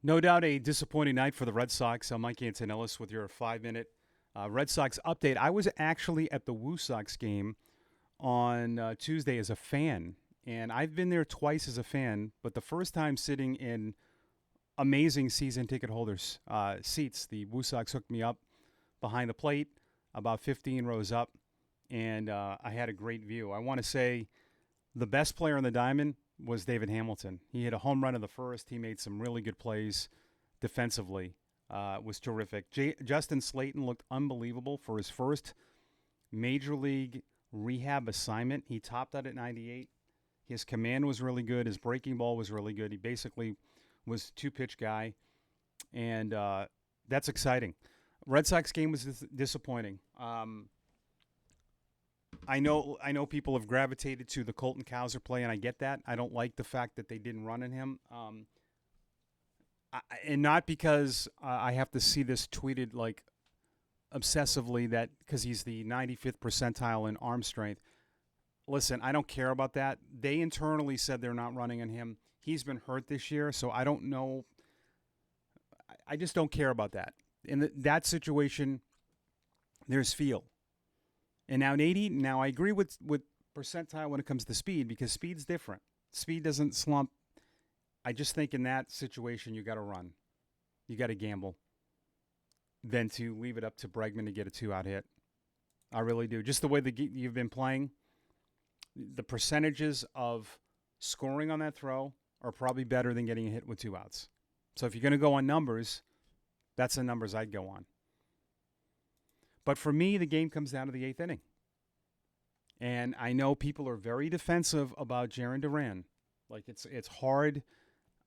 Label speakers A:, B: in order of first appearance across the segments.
A: No doubt a disappointing night for the Red Sox. I'm MikeAntonellis with your 5 minute Red Sox update. I was actually at the Woo Sox game on Tuesday as a fan, and I've been there twice as a fan, but the first time sitting in amazing season ticket holders' seats. The Woo Sox hooked me up behind the plate, about 15 rows up, and I had a great view. I want to say the best player on the diamond was David Hamilton. He hit a home run in the first. He made some really good plays defensively. Was terrific. Justin Slayton looked unbelievable for his first major league rehab assignment. He topped out at 98. His command was really good. His breaking ball was really good. He basically was two-pitch guy, and that's exciting. Red Sox game was disappointing. I know people have gravitated to the Colton Cowser play, and I get that. I don't like the fact that they didn't run on him, and not because I have to see this tweeted like obsessively that because he's the 95th percentile in arm strength. Listen, I don't care about that. They internally said they're not running on him. He's been hurt this year, so I don't know. I just don't care about that. In that situation, there's feel. And now Nady, now I agree with percentile when it comes to speed because speed's different. Speed doesn't slump. I just think in that situation you got to run. You got to gamble than to leave it up to Bregman to get a two-out hit. I really do. Just the way you've been playing, the percentages of scoring on that throw are probably better than getting a hit with two outs. So if you're going to go on numbers, that's the numbers I'd go on. But for me, the game comes down to the eighth inning. And I know people are very defensive about Jarren Duran. Like it's hard,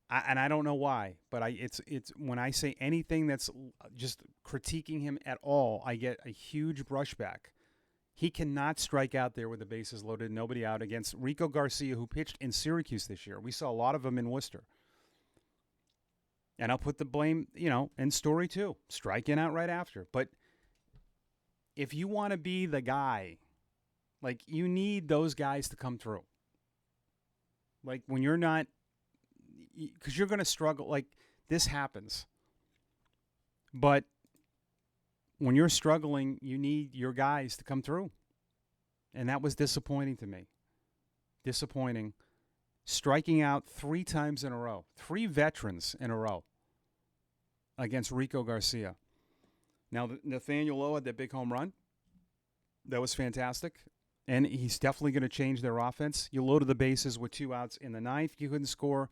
A: and I don't know why. But it's when I say anything that's just critiquing him at all, I get a huge brushback. He cannot strike out there with the bases loaded, nobody out against Rico Garcia, who pitched in Syracuse this year. We saw a lot of him in Worcester. And I'll put the blame, in Story too. Striking out right after. But if you want to be the guy, like you need those guys to come through. Like when you're not, because you're going to struggle. Like this happens. But when you're struggling, you need your guys to come through. And that was disappointing to me. Disappointing. Striking out 3 times in a row. 3 veterans in a row against Rico Garcia. Now, Nathaniel Lowe had that big home run. That was fantastic. And he's definitely going to change their offense. You loaded the bases with 2 outs in the 9th. You couldn't score.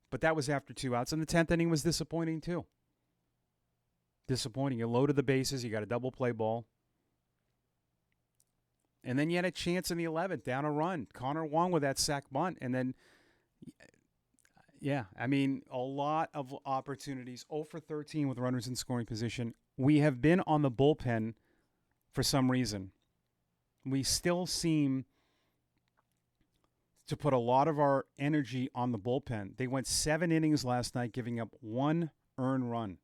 A: But that was after 2 outs. And the 10th inning was disappointing, too. Disappointing. You loaded the bases. You got a double play ball. And then you had a chance in the 11th, down a run. Connor Wong with that sac bunt. And then, a lot of opportunities. 0 for 13 with runners in scoring position. We have been on the bullpen for some reason. We still seem to put a lot of our energy on the bullpen. They went 7 innings last night, giving up 1 earned run.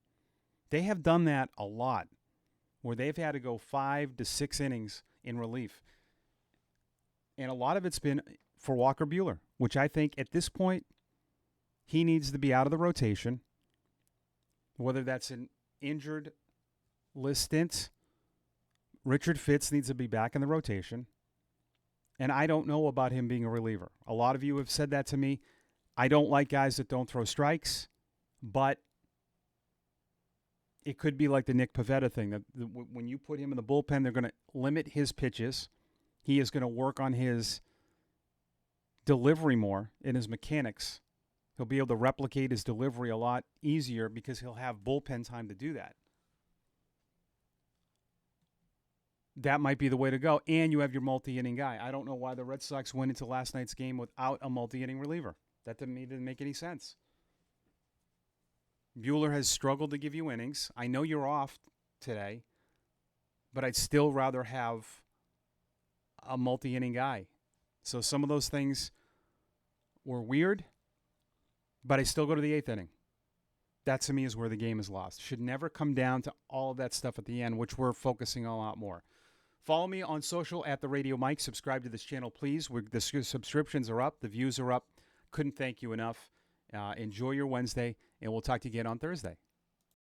A: They have done that a lot, where they've had to go 5 to 6 innings in relief. And a lot of it's been for Walker Buehler, which I think at this point, he needs to be out of the rotation, whether that's an injured list stint. Richard Fitz needs to be back in the rotation. And I don't know about him being a reliever. A lot of you have said that to me. I don't like guys that don't throw strikes, but it could be like the Nick Pivetta thing. That when you put him in the bullpen, they're going to limit his pitches. He is going to work on his delivery more in his mechanics. He'll be able to replicate his delivery a lot easier because he'll have bullpen time to do that. That might be the way to go. And you have your multi-inning guy. I don't know why the Red Sox went into last night's game without a multi-inning reliever. That to me didn't make any sense. Buehler has struggled to give you innings. I know you're off today, but I'd still rather have a multi-inning guy. So some of those things were weird, but I still go to the 8th inning. That to me is where the game is lost. Should never come down to all of that stuff at the end, which we're focusing a lot more. Follow me on social at The Radio Mike. Subscribe to this channel, please. The subscriptions are up. The views are up. Couldn't thank you enough. Enjoy your Wednesday, and we'll talk to you again on Thursday.